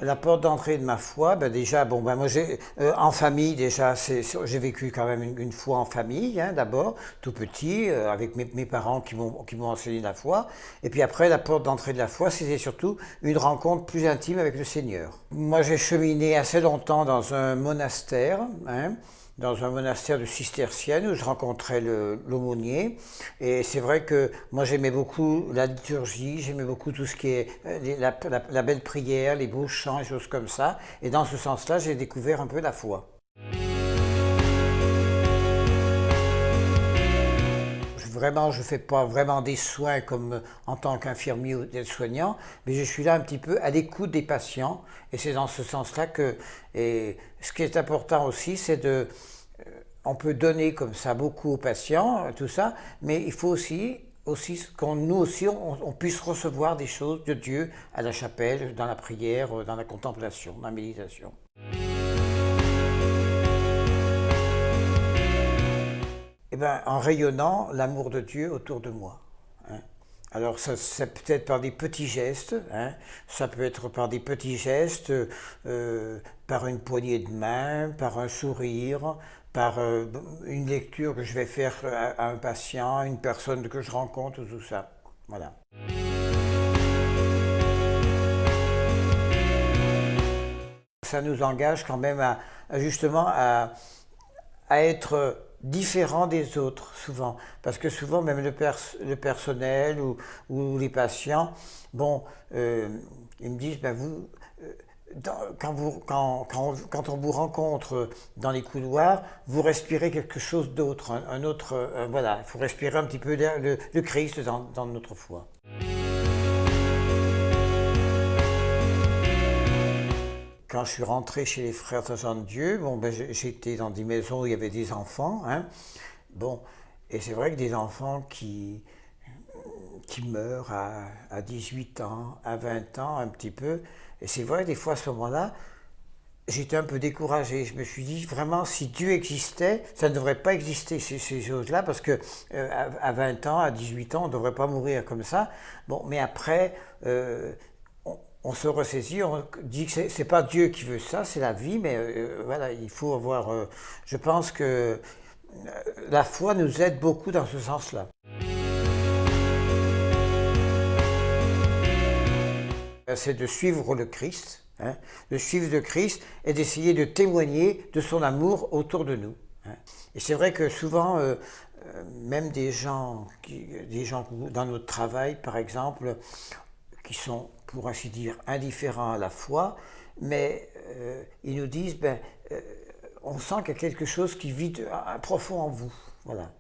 La porte d'entrée de ma foi, ben déjà, bon, ben moi j'ai en famille déjà, j'ai vécu quand même une foi en famille, hein, d'abord, tout petit, avec mes parents qui m'ont enseigné la foi. Et puis après, la porte d'entrée de la foi, c'était surtout une rencontre plus intime avec le Seigneur. Moi, j'ai cheminé assez longtemps dans un monastère, hein, dans un monastère de cisterciennes où je rencontrais l'aumônier. Et c'est vrai que moi j'aimais beaucoup la liturgie, j'aimais beaucoup tout ce qui est la belle prière, les beaux chants, les choses comme ça. Et dans ce sens-là, j'ai découvert un peu la foi. Vraiment, je ne fais pas vraiment des soins comme en tant qu'infirmier ou aide-soignant, mais je suis là un petit peu à l'écoute des patients. Et c'est dans ce sens-là que, et ce qui est important aussi, c'est on peut donner comme ça beaucoup aux patients, tout ça, mais il faut aussi qu'on nous aussi on puisse recevoir des choses de Dieu à la chapelle, dans la prière, dans la contemplation, dans la méditation. Eh ben, en rayonnant l'amour de Dieu autour de moi. Hein. Alors ça, c'est peut-être par des petits gestes, hein. Ça peut être par des petits gestes, par une poignée de main, par un sourire, par une lecture que je vais faire à un patient, une personne que je rencontre, tout ça. Voilà. Ça nous engage quand même justement à être différent des autres, souvent. Parce que souvent, même le personnel ou les patients, bon, ils me disent, ben vous, quand on vous rencontre dans les couloirs, vous respirez quelque chose d'autre, un autre, voilà, il faut respirer un petit peu le Christ dans notre foi. Quand je suis rentré chez les Frères de Dieu, bon, ben, j'étais dans des maisons où il y avait des enfants, hein. Bon, et c'est vrai que des enfants qui meurent à 18 ans, à 20 ans, un petit peu, et c'est vrai, des fois à ce moment-là, j'étais un peu découragé. Je me suis dit, vraiment, si Dieu existait, ça ne devrait pas exister, ces choses-là, parce que à 20 ans, à 18 ans, on ne devrait pas mourir comme ça. Bon, mais après, on se ressaisit, on dit que c'est pas Dieu qui veut ça, c'est la vie, mais voilà, il faut avoir. Je pense que la foi nous aide beaucoup dans ce sens-là. C'est de suivre le Christ, hein, de suivre le Christ et d'essayer de témoigner de son amour autour de nous. Hein. Et c'est vrai que souvent, même des gens dans notre travail, par exemple, qui sont, pour ainsi dire, indifférents à la foi, mais ils nous disent, ben, on sent qu'il y a quelque chose qui vit profond en vous. Voilà.